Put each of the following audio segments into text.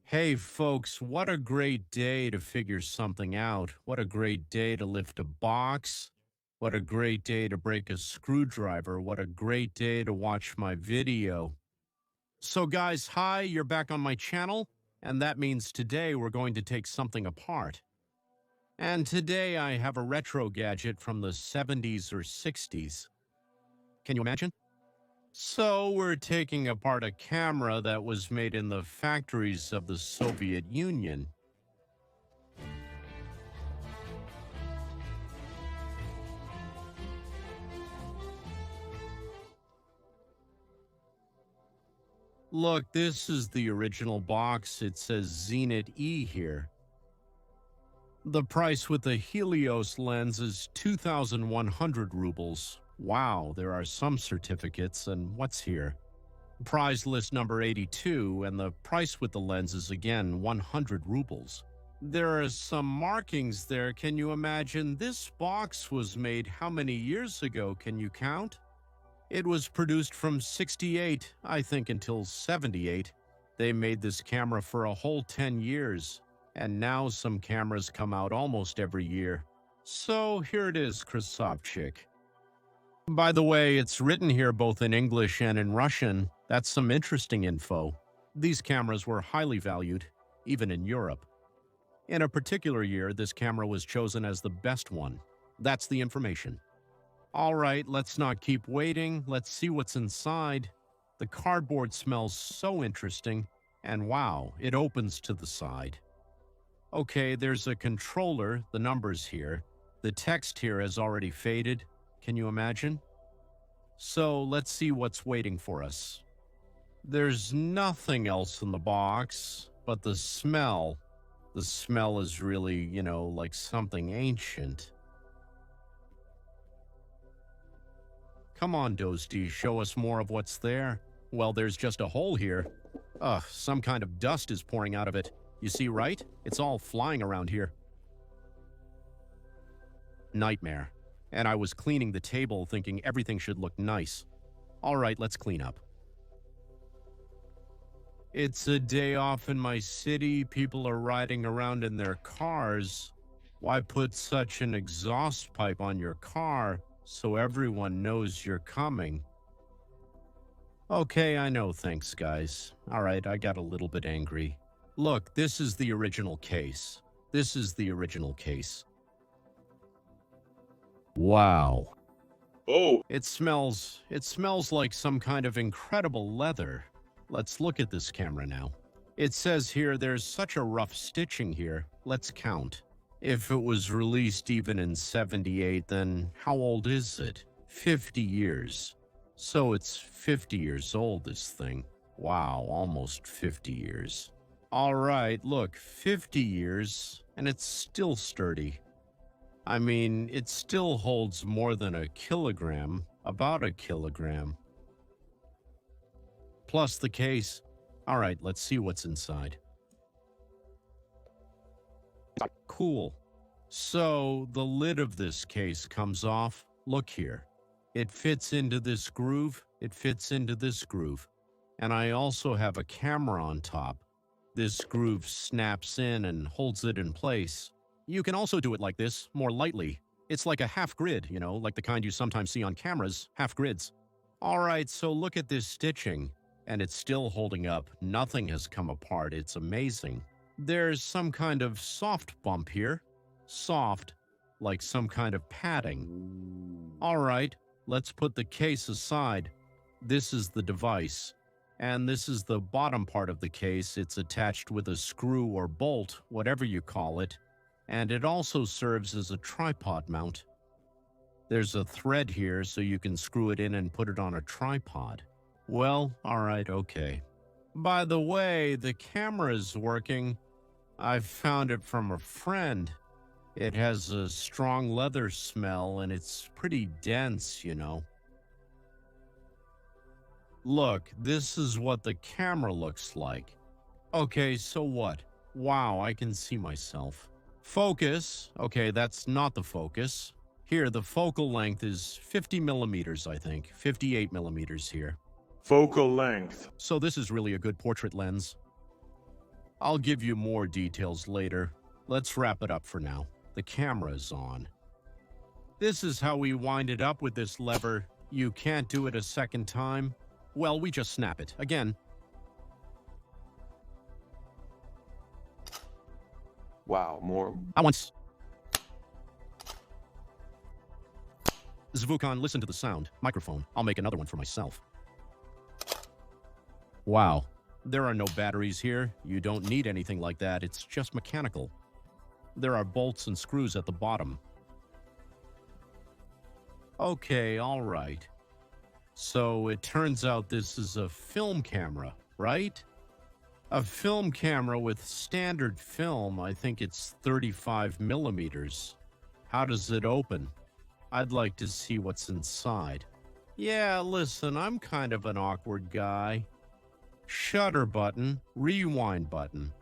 Hey folks, what a great day to figure something out. What a great day to lift a box. What a great day to break a screwdriver. What a great day to watch my video. So guys, hi, you're back on my channel, and that means today we're going to take something apart. And today I have a retro gadget from the 70s or 60s. Can you imagine? So, we're taking apart a camera that was made in the factories of the Soviet Union. Look, this is the original box. It says Zenit-E here. The price with the Helios lens is 2,100 rubles. Wow, there are some certificates, and what's here? Prize list number 82, and the price with the lens is again 100 rubles. There are some markings there. Can you imagine? This box was made how many years ago? Can you count? It was produced from 68, I think, until 78. They made this camera for a whole 10 years, and now some cameras come out almost every year. So here it is, Krasavchik. By the way, it's written here both in English and in Russian. That's some interesting info. These cameras were highly valued, even in Europe. In a particular year, this camera was chosen as the best one. That's the information. All right, let's not keep waiting. Let's see what's inside. The cardboard smells so interesting. And wow, it opens to the side. Okay, there's a controller, the numbers here. The text here has already faded. Can you imagine? So let's see what's waiting for us. There's nothing else in the box, but the smell. The smell is really, like something ancient. Come on, Dozdy, show us more of what's there. Well, there's just a hole here. Ugh, some kind of dust is pouring out of it. You see, right? It's all flying around here. Nightmare. And I was cleaning the table thinking everything should look nice. All right, let's clean up. It's a day off in my city. People are riding around in their cars. Why put such an exhaust pipe on your car so everyone knows you're coming? Okay, I know, thanks, guys. All right, I got a little bit angry. Look, this is the original case. This is the original case. Wow. Oh, It smells like some kind of incredible leather. Let's look at this camera now. It says here there's such a rough stitching here. Let's count. If it was released even in 78, then how old is it? 50 years. So it's 50 years old, this thing. Wow, almost 50 years. All right, look, 50 years, and it's still sturdy. I mean, it still holds more than a kilogram, about a kilogram. Plus the case. All right, let's see what's inside. Cool. So the lid of this case comes off. Look here. It fits into this groove. It fits into this groove. And I also have a camera on top. This groove snaps in and holds it in place. You can also do it like this, more lightly. It's like a half grid, like the kind you sometimes see on cameras, half grids. All right, so look at this stitching, and it's still holding up. Nothing has come apart. It's amazing. There's some kind of soft bump here. Soft, like some kind of padding. All right, let's put the case aside. This is the device. And this is the bottom part of the case. It's attached with a screw or bolt, whatever you call it. And it also serves as a tripod mount. There's a thread here so you can screw it in and put it on a tripod. Well, all right, okay. By the way, the camera is working. I found it from a friend. It has a strong leather smell and it's pretty dense, Look, this is what the camera looks like. Okay, so what? Wow, I can see myself. Focus. Okay, that's not the focus. Here, the focal length is 50 millimeters, I think. 58 millimeters here. Focal length. So this is really a good portrait lens. I'll give you more details later. Let's wrap it up for now. The camera's on. This is how we wind it up with this lever. You can't do it a second time. Well, we just snap it. Again. Wow, more. I once. Zvukon, listen to the sound. Microphone. I'll make another one for myself. Wow. There are no batteries here. You don't need anything like that. It's just mechanical. There are bolts and screws at the bottom. Okay, all right. So it turns out this is a film camera, right? A film camera with standard film. I think it's 35 millimeters. How does it open? I'd like to see what's inside. Yeah, listen, I'm kind of an awkward guy. Shutter button, rewind button.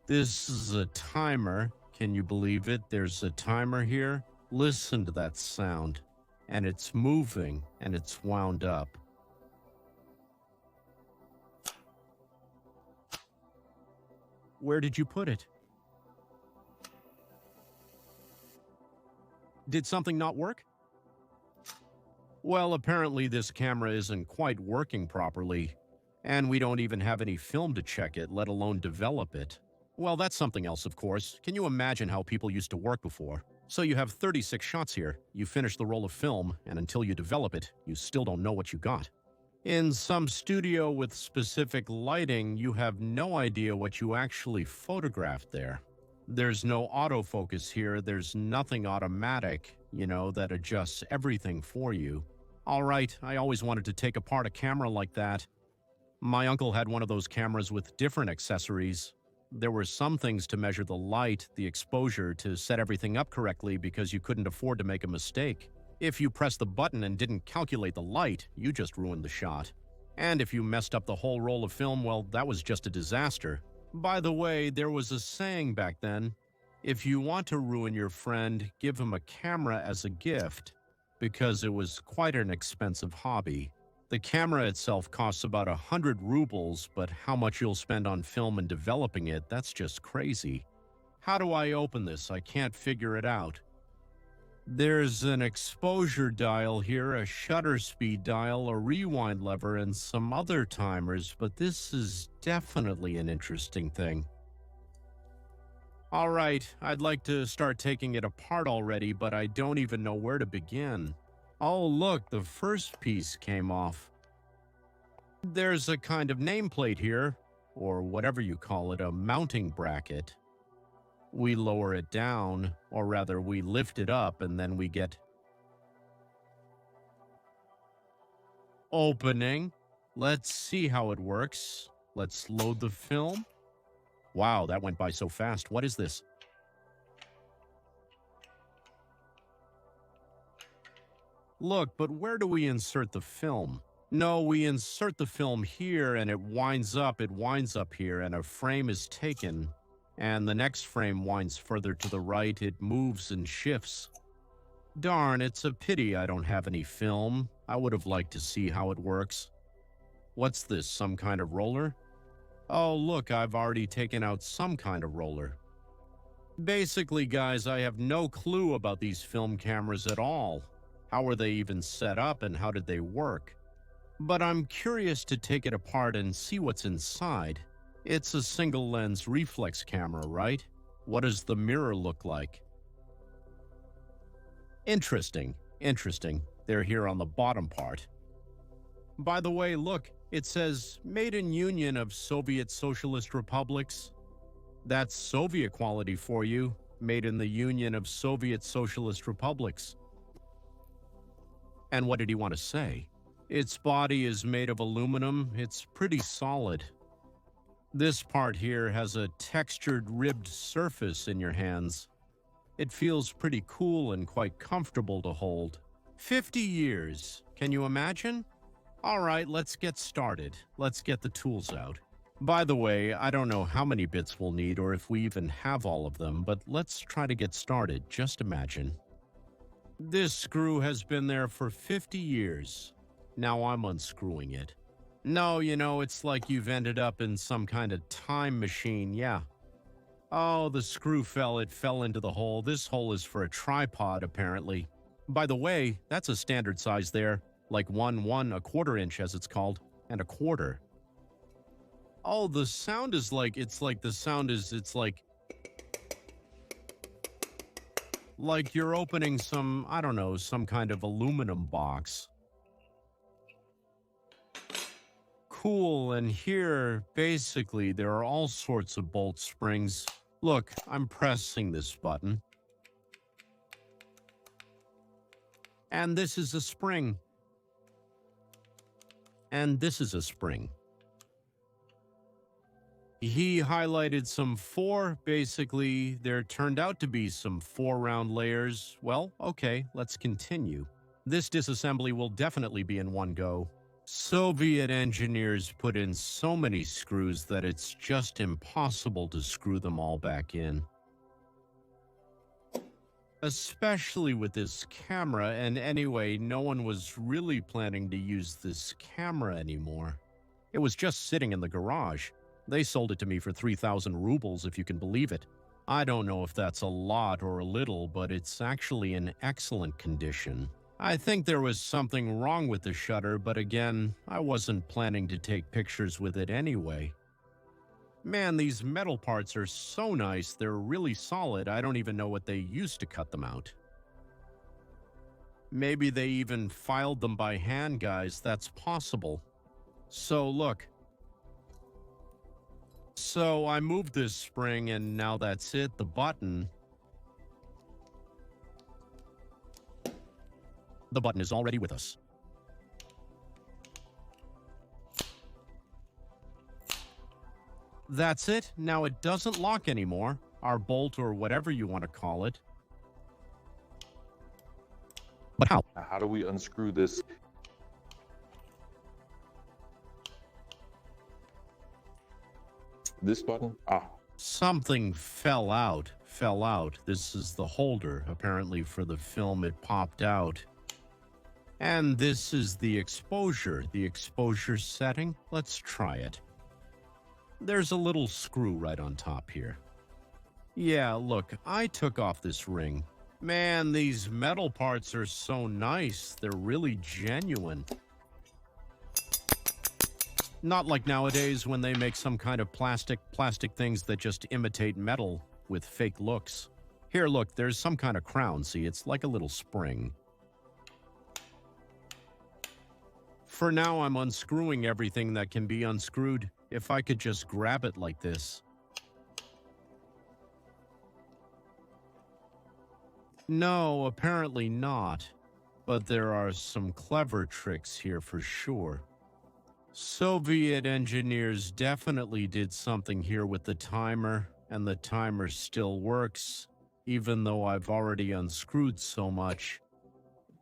This is a timer. Can you believe it? There's a timer here. Listen to that sound. And it's moving, and it's wound up. Where did you put it? Did something not work? Well, apparently this camera isn't quite working properly, and we don't even have any film to check it, let alone develop it. Well, that's something else, of course. Can you imagine how people used to work before? So you have 36 shots here, you finish the roll of film, and until you develop it, you still don't know what you got. In some studio with specific lighting, you have no idea what you actually photographed there. There's no autofocus here, there's nothing automatic, that adjusts everything for you. All right, I always wanted to take apart a camera like that. My uncle had one of those cameras with different accessories. There were some things to measure the light, the exposure, to set everything up correctly because you couldn't afford to make a mistake. If you pressed the button and didn't calculate the light, you just ruined the shot. And if you messed up the whole roll of film, well, that was just a disaster. By the way, there was a saying back then, if you want to ruin your friend, give him a camera as a gift, because it was quite an expensive hobby. The camera itself costs about 100 rubles, but how much you'll spend on film and developing it, that's just crazy. How do I open this? I can't figure it out. There's an exposure dial here, a shutter speed dial, a rewind lever, and some other timers, but this is definitely an interesting thing. All right, I'd like to start taking it apart already, but I don't even know where to begin. Oh, look, the first piece came off. There's a kind of nameplate here, or whatever you call it, a mounting bracket. We lower it down, or rather we lift it up, and then we get opening. Let's see how it works. Let's load the film. Wow, that went by so fast. What is this? Look, but where do we insert the film? No, we insert the film here, and it winds up here, and a frame is taken. And the next frame winds further to the right. It moves and shifts. Darn, it's a pity I don't have any film. I would have liked to see how it works. What's this, some kind of roller? Oh, look, I've already taken out some kind of roller. Basically, guys, I have no clue about these film cameras at all. How were they even set up and how did they work? But I'm curious to take it apart and see what's inside. It's a single lens reflex camera, right? What does the mirror look like? Interesting. They're here on the bottom part. By the way, look, it says Made in Union of Soviet Socialist Republics. That's Soviet quality for you, made in the Union of Soviet Socialist Republics. And what did he want to say? Its body is made of aluminum. It's pretty solid. This part here has a textured ribbed surface in your hands. It feels pretty cool and quite comfortable to hold. 50 years. Can you imagine? All right, let's get started. Let's get the tools out. By the way, I don't know how many bits we'll need or if we even have all of them, but let's try to get started. Just imagine. This screw has been there for 50 years. Now I'm unscrewing it. No, it's like you've ended up in some kind of time machine, yeah. Oh, the screw fell. It fell into the hole. This hole is for a tripod, apparently. By the way, that's a standard size there. Like 1/4 inch, as it's called, and a quarter. Oh, the sound is like, it's like you're opening some, I don't know, some kind of aluminum box. Cool, and here, basically, there are all sorts of bolt springs. Look, I'm pressing this button. And this is a spring. And this is a spring. He highlighted some basically, there turned out to be some 4-round layers. Well, okay, let's continue. This disassembly will definitely be in one go. Soviet engineers put in so many screws that it's just impossible to screw them all back in. Especially with this camera, and anyway, no one was really planning to use this camera anymore. It was just sitting in the garage. They sold it to me for 3,000 rubles, if you can believe it. I don't know if that's a lot or a little, but it's actually in excellent condition. I think there was something wrong with the shutter, but again, I wasn't planning to take pictures with it anyway. Man, these metal parts are so nice, they're really solid. I don't even know what they used to cut them out. Maybe they even filed them by hand, guys. That's possible. So look. So I moved this spring, and now that's it, the button. The button is already with us. That's it. Now it doesn't lock anymore. Our bolt, or whatever you want to call it. But how? How do we unscrew this? This button? Something fell out. This is the holder, apparently, for the film. It popped out. And this is the exposure setting. Let's try it. There's a little screw right on top here. Yeah, look, I took off this ring. Man, these metal parts are so nice. They're really genuine. Not like nowadays when they make some kind of plastic things that just imitate metal with fake looks. Here, look, there's some kind of crown. See, it's like a little spring. For now, I'm unscrewing everything that can be unscrewed. If I could just grab it like this. No, apparently not. But there are some clever tricks here for sure. Soviet engineers definitely did something here with the timer, and the timer still works, even though I've already unscrewed so much.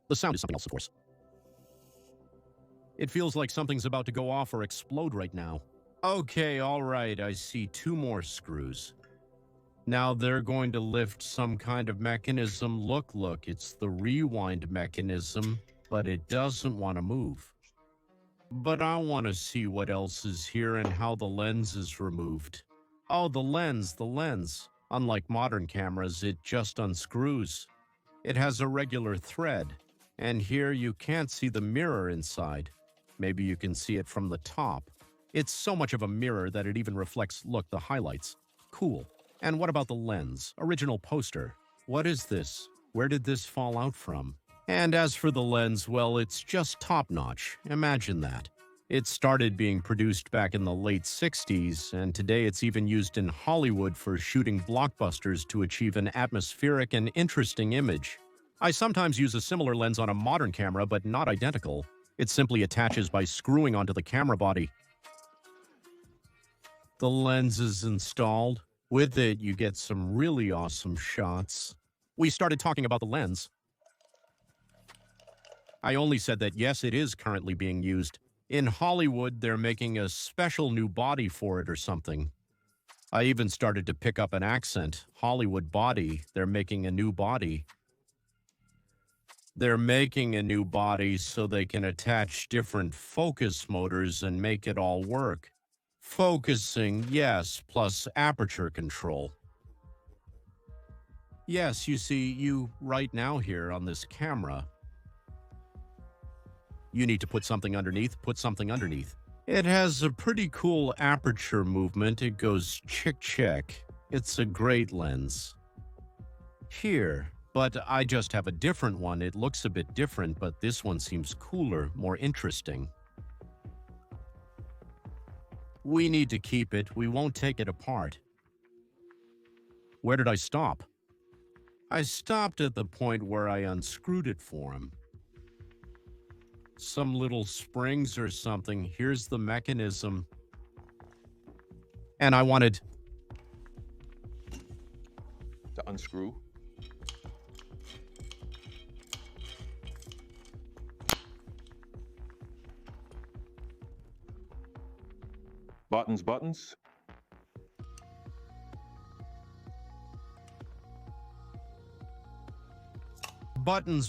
The sound is something else, of course. It feels like something's about to go off or explode right now. Okay, all right, I see 2 more screws. Now they're going to lift some kind of mechanism. Look, it's the rewind mechanism, but it doesn't want to move. But I want to see what else is here and how the lens is removed. Oh, the lens. Unlike modern cameras, it just unscrews. It has a regular thread, and here you can't see the mirror inside. Maybe you can see it from the top. It's so much of a mirror that it even reflects, look, the highlights. Cool. And what about the lens? Original poster. What is this? Where did this fall out from? And as for the lens, well, it's just top-notch. Imagine that. It started being produced back in the late 60s, and today it's even used in Hollywood for shooting blockbusters to achieve an atmospheric and interesting image. I sometimes use a similar lens on a modern camera, but not identical. It simply attaches by screwing onto the camera body. The lens is installed. With it, you get some really awesome shots. We started talking about the lens. I only said that yes, it is currently being used. In Hollywood, they're making a special new body for it or something. I even started to pick up an accent. Hollywood body. They're making a new body. They're making a new body so they can attach different focus motors and make it all work. Focusing, yes, plus aperture control. Yes, you see, you right now here on this camera, you need to put something underneath, It has a pretty cool aperture movement. It goes chick. It's a great lens. Here, but I just have a different one. It looks a bit different, but this one seems cooler, more interesting. We need to keep it. We won't take it apart. Where did I stop? I stopped at the point where I unscrewed it for him. Some little springs or something. Here's the mechanism. And I wanted To unscrew. Buttons.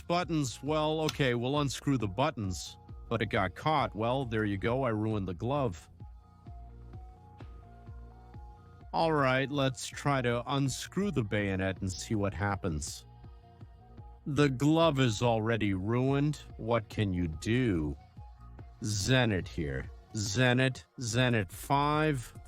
buttons. Well, okay, we'll unscrew the buttons. But it got caught. Well, there you go. I ruined the glove. All right, let's try to unscrew the bayonet and see what happens. The glove is already ruined. What can you do? Zenit here. Zenit-V,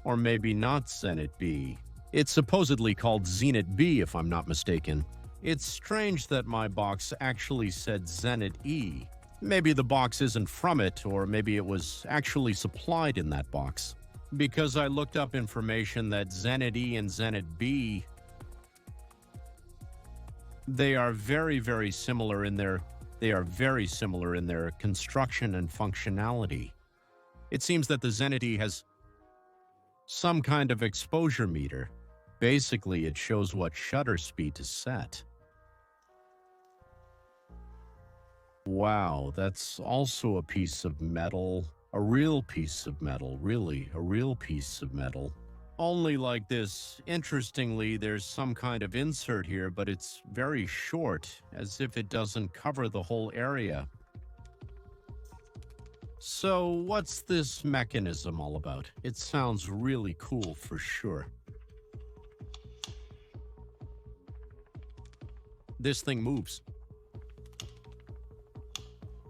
or maybe not Zenit-B. It's supposedly called Zenit-V, if I'm not mistaken. It's strange that my box actually said Zenit-E. Maybe the box isn't from it, or maybe it was actually supplied in that box. Because I looked up information that Zenit-E and Zenit-B, they are very similar in their construction and functionality. It seems that the Zenit-E has some kind of exposure meter. Basically, it shows what shutter speed to set. Wow, that's also a piece of metal. A real piece of metal, really, a real piece of metal. Only like this. Interestingly, there's some kind of insert here, but it's very short, as if it doesn't cover the whole area. So, what's this mechanism all about? It sounds really cool for sure. This thing moves.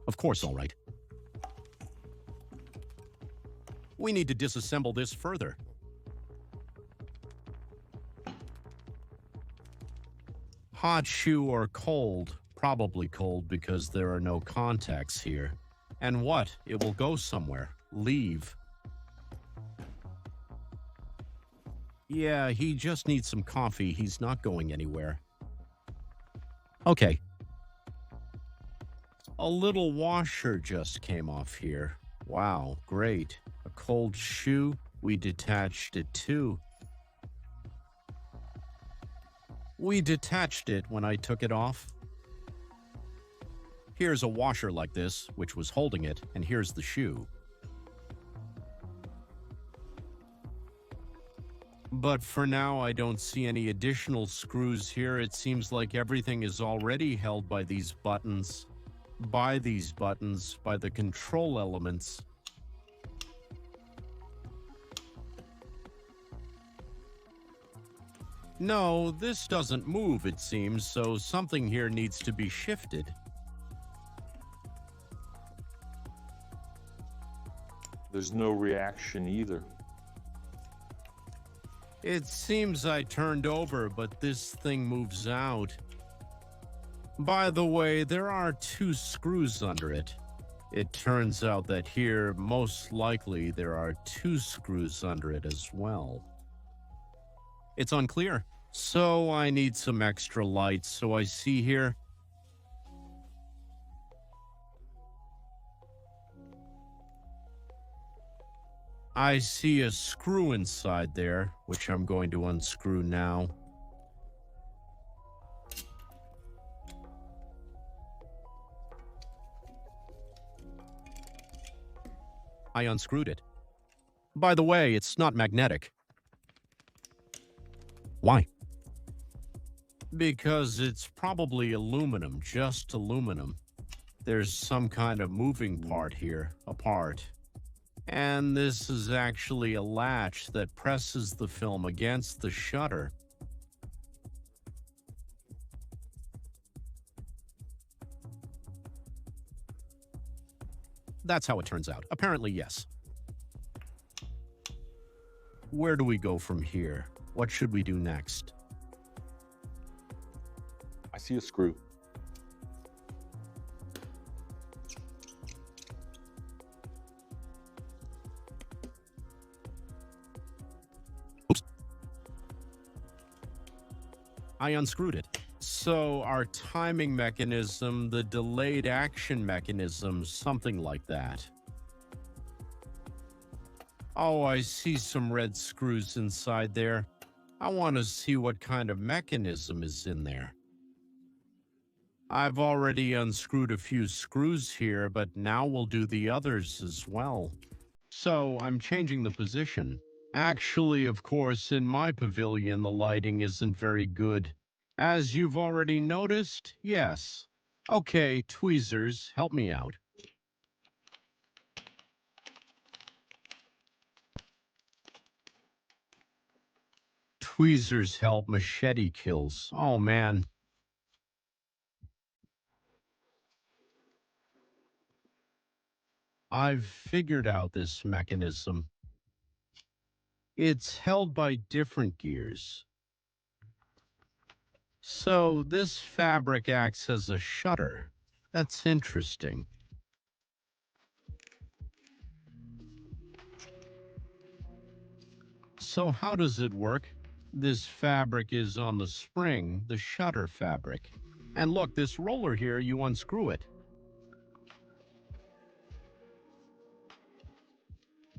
Of course, all right. We need to disassemble this further. Hot shoe or cold? Probably cold because there are no contacts here. And what? It will go somewhere. Leave. Yeah, he just needs some coffee. He's not going anywhere. Okay. A little washer just came off here. Wow, great. A cold shoe. We detached it too. We detached it when I took it off. Here's a washer like this, which was holding it, and here's the shoe. But for now, I don't see any additional screws here. It seems like everything is already held by these buttons. By the control elements. No, this doesn't move, it seems, so something here needs to be shifted. There's no reaction either. It seems I turned over, but this thing moves out. By the way, there are 2 screws under it. It turns out that here, most likely, there are 2 screws under it as well. It's unclear. So I need some extra light. So I see here. I see a screw inside there, which I'm going to unscrew now. I unscrewed it. By the way, it's not magnetic. Why? Because it's probably aluminum, just aluminum. There's some kind of moving part here, a part. And this is actually a latch that presses the film against the shutter. That's how it turns out. Apparently, yes. Where do we go from here? What should we do next? I see a screw. Oops. I unscrewed it. So our timing mechanism, the delayed action mechanism, something like that. Oh, I see some red screws inside there. I want to see what kind of mechanism is in there. I've already unscrewed a few screws here, but now we'll do the others as well. So I'm changing the position. Actually, of course, in my pavilion, the lighting isn't very good. As you've already noticed, yes. Okay, tweezers, help me out. Tweezers help, machete kills. Oh man. I've figured out this mechanism. It's held by different gears. So this fabric acts as a shutter. That's interesting. So how does it work? This fabric is on the spring, the shutter fabric. And look, this roller here, you unscrew it.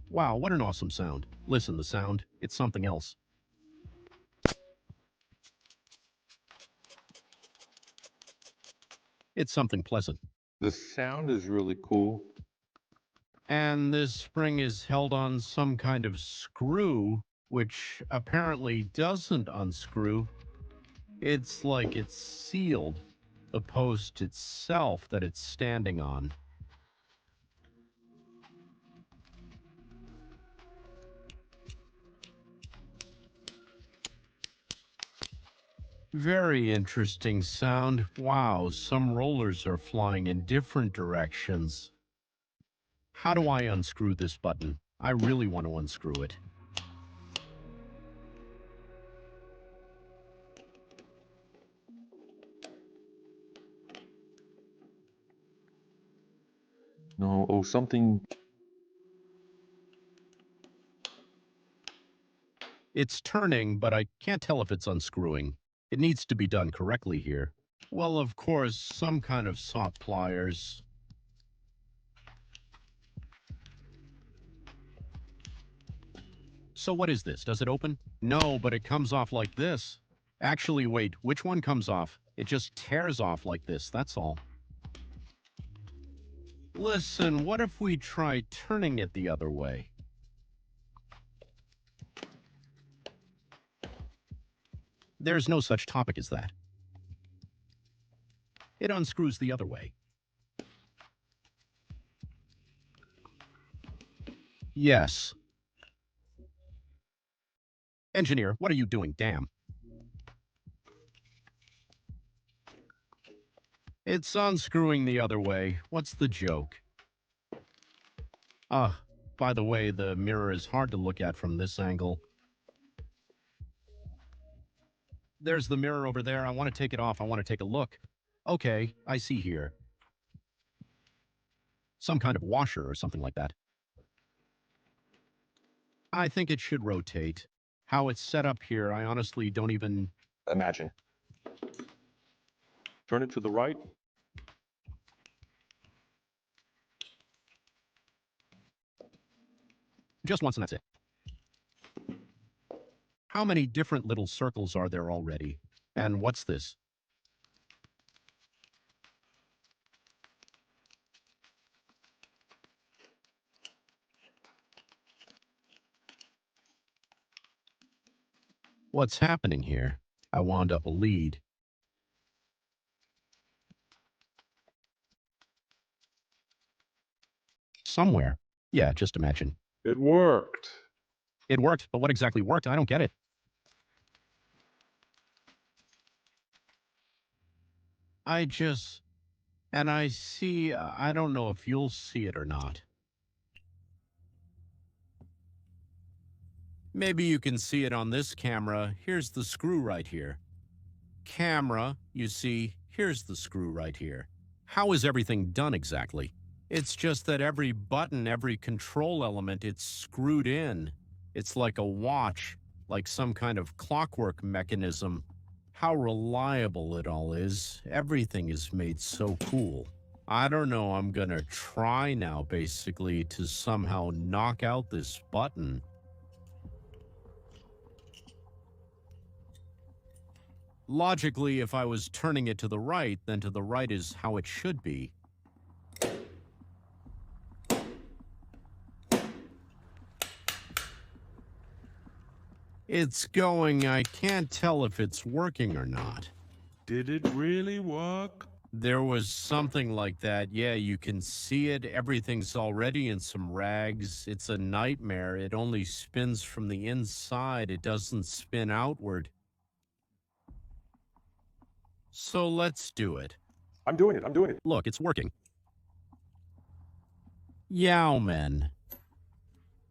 Wow, what an awesome sound. Listen, the sound, it's something else. It's something pleasant. The sound is really cool. And this spring is held on some kind of screw, which apparently doesn't unscrew. It's like it's sealed, the post itself that it's standing on. Very interesting sound. Wow, some rollers are flying in different directions. How do I unscrew this button? I really want to unscrew it. No, oh, something. It's turning, but I can't tell if it's unscrewing. It needs to be done correctly here. Well, of course, some kind of soft pliers. So what is this? Does it open? No, but it comes off like this. Actually, wait, which one comes off? It just tears off like this, that's all. Listen, what if we try turning it the other way? There's no such topic as that. It unscrews the other way. Yes. Engineer, what are you doing? Damn. It's unscrewing the other way. What's the joke? Ah, by the way, the mirror is hard to look at from this angle. There's the mirror over there. I want to take it off. I want to take a look. Okay, I see here. Some kind of washer or something like that. I think it should rotate. How it's set up here, I honestly don't even... Imagine. Turn it to the right. Just once and that's it. How many different little circles are there already? And what's this? What's happening here? I wound up a lead. somewhere. Yeah, just imagine. It worked. It worked, but what exactly worked? I don't get it. And I see, I don't know if you'll see it or not. Maybe you can see it on this camera. Here's the screw right here. Camera, you see, here's the screw right here. How is everything done exactly? It's just that every button, every control element, it's screwed in. It's like a watch, like some kind of clockwork mechanism. How reliable it all is. Everything is made so cool. I don't know, I'm gonna try now, basically, to somehow knock out this button. Logically, if I was turning it to the right, then to the right is how it should be. It's going, I can't tell if it's working or not. Did it really work? There was something like that. Yeah, you can see it. Everything's already in some rags. It's a nightmare. It only spins from the inside. It doesn't spin outward. So let's do it. I'm doing it. Look, it's working. Yow, man.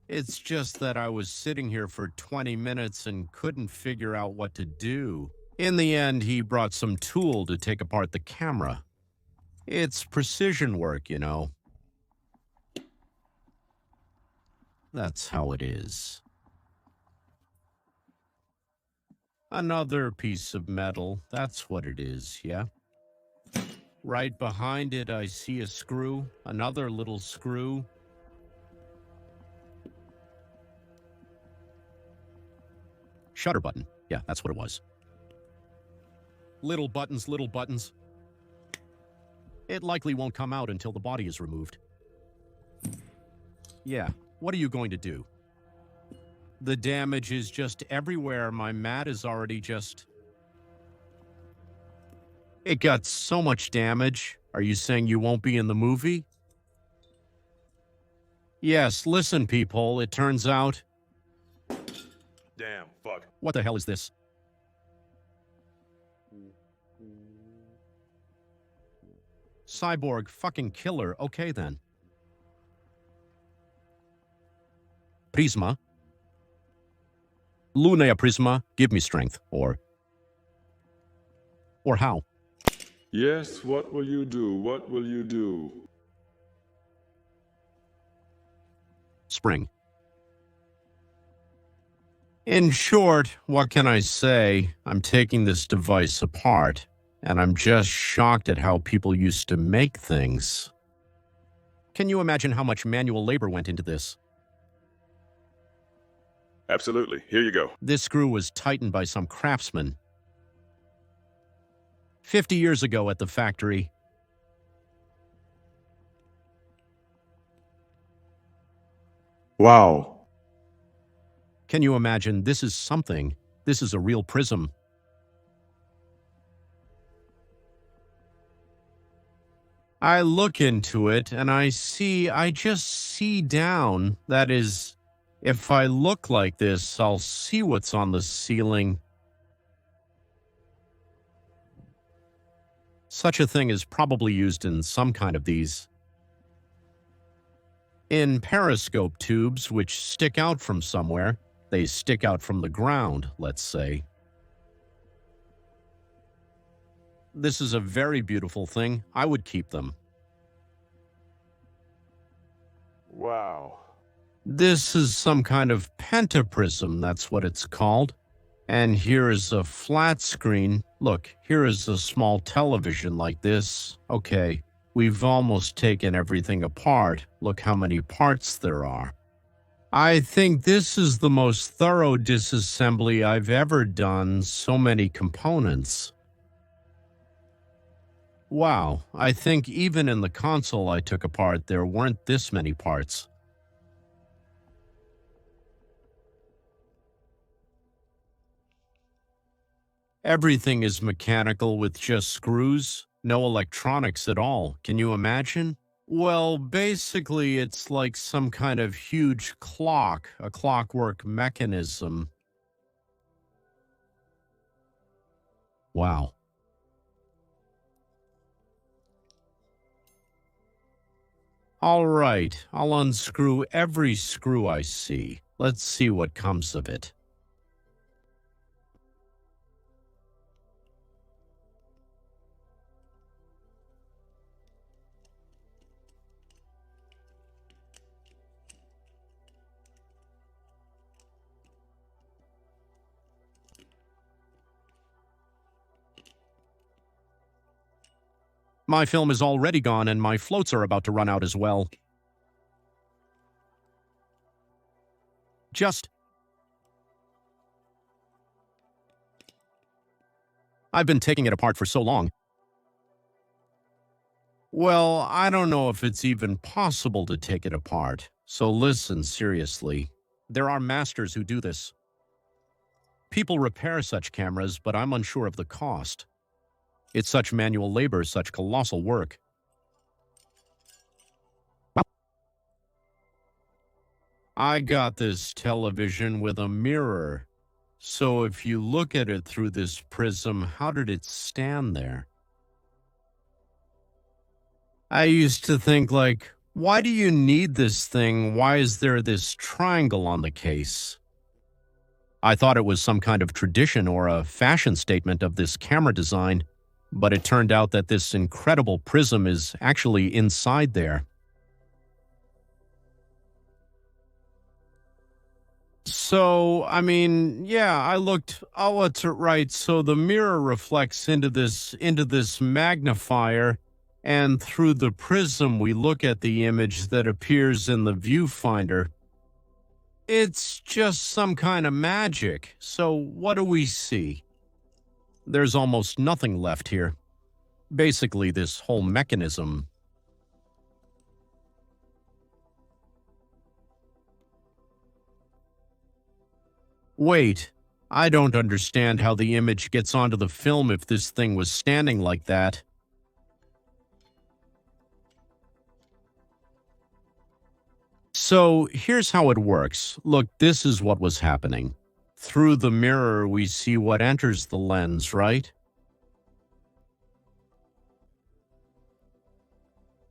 It's just that I was sitting here for 20 minutes and couldn't figure out what to do. In the end, he brought some tool to take apart the camera. It's precision work, you know. That's how it is. Another piece of metal. That's what it is, yeah? Right behind it, I see a screw. Another little screw. Shutter button. Yeah, that's what it was. Little buttons, little buttons. It likely won't come out until the body is removed. Yeah, what are you going to do? The damage is just everywhere. My mat is already just... It got so much damage. Are you saying you won't be in the movie? Yes, listen, people, it turns out... Damn, fuck. What the hell is this? Cyborg fucking killer. Okay, then. Prisma. Lunea Prisma, give me strength. Or how? Yes, what will you do? What will you do? Spring. In short, what can I say? I'm taking this device apart, and I'm just shocked at how people used to make things. Can you imagine how much manual labor went into this? Absolutely. Here you go. This screw was tightened by some craftsman 50 years ago at the factory. Wow. Can you imagine? This is something. This is a real prism. I look into it and I just see down. That is, if I look like this, I'll see what's on the ceiling. Such a thing is probably used in some kind of these. In periscope tubes, which stick out from somewhere. They stick out from the ground, let's say. This is a very beautiful thing. I would keep them. Wow. This is some kind of pentaprism, that's what it's called. And here is a flat screen. Look, here is a small television like this. Okay, we've almost taken everything apart. Look how many parts there are. I think this is the most thorough disassembly I've ever done. So many components. Wow, I think even in the console I took apart, there weren't this many parts. Everything is mechanical with just screws, no electronics at all. Can you imagine? Well, basically, it's like some kind of huge clock, a clockwork mechanism. Wow. All right, I'll unscrew every screw I see. Let's see what comes of it. My film is already gone and my floats are about to run out as well. I've been taking it apart for so long. Well, I don't know if it's even possible to take it apart. So listen seriously. There are masters who do this. People repair such cameras, but I'm unsure of the cost. It's such manual labor, such colossal work. I got this television with a mirror. So if you look at it through this prism, how did it stand there? I used to think like, why do you need this thing? Why is there this triangle on the case? I thought it was some kind of tradition or a fashion statement of this camera design, but it turned out that this incredible prism is actually inside there. So, I mean, yeah, I looked, oh, it's right. So the mirror reflects into this magnifier, and through the prism, we look at the image that appears in the viewfinder. It's just some kind of magic. So what do we see? There's almost nothing left here. Basically, this whole mechanism. Wait, I don't understand how the image gets onto the film if this thing was standing like that. So here's how it works. Look, this is what was happening. Through the mirror, we see what enters the lens, right?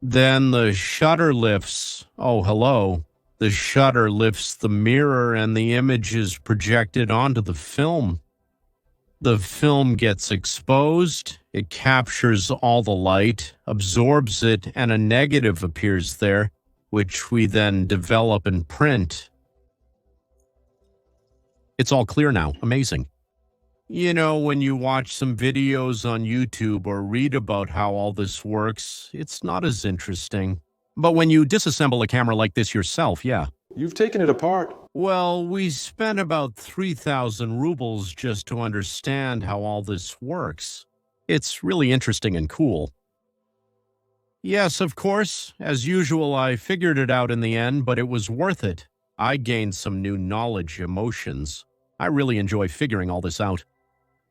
Then the shutter lifts. Oh, hello. The shutter lifts the mirror and the image is projected onto the film. The film gets exposed, it captures all the light, absorbs it, and a negative appears there, which we then develop and print. It's all clear now. Amazing. You know, when you watch some videos on YouTube or read about how all this works, it's not as interesting. But when you disassemble a camera like this yourself, yeah. You've taken it apart. Well, we spent about 3,000 rubles just to understand how all this works. It's really interesting and cool. Yes, of course. As usual, I figured it out in the end, but it was worth it. I gained some new knowledge, emotions. I really enjoy figuring all this out.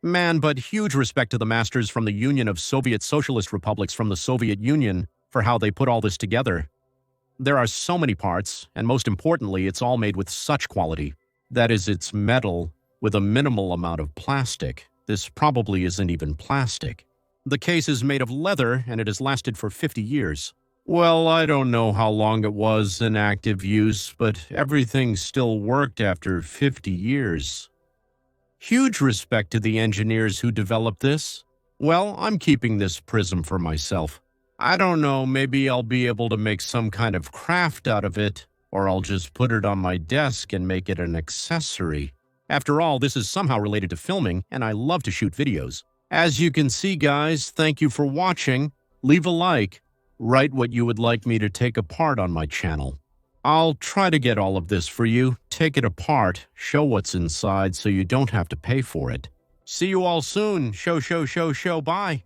Man, but huge respect to the masters from the Union of Soviet Socialist Republics from the Soviet Union for how they put all this together. There are so many parts, and most importantly, it's all made with such quality. That is, it's metal with a minimal amount of plastic. This probably isn't even plastic. The case is made of leather, and it has lasted for 50 years. Well, I don't know how long it was in active use, but everything still worked after 50 years. Huge respect to the engineers who developed this. Well, I'm keeping this prism for myself. I don't know, maybe I'll be able to make some kind of craft out of it, or I'll just put it on my desk and make it an accessory. After all, this is somehow related to filming, and I love to shoot videos. As you can see, guys, thank you for watching. Leave a like. Write what you would like me to take apart on my channel. I'll try to get all of this for you, take it apart, show what's inside so you don't have to pay for it. See you all soon. Show, bye.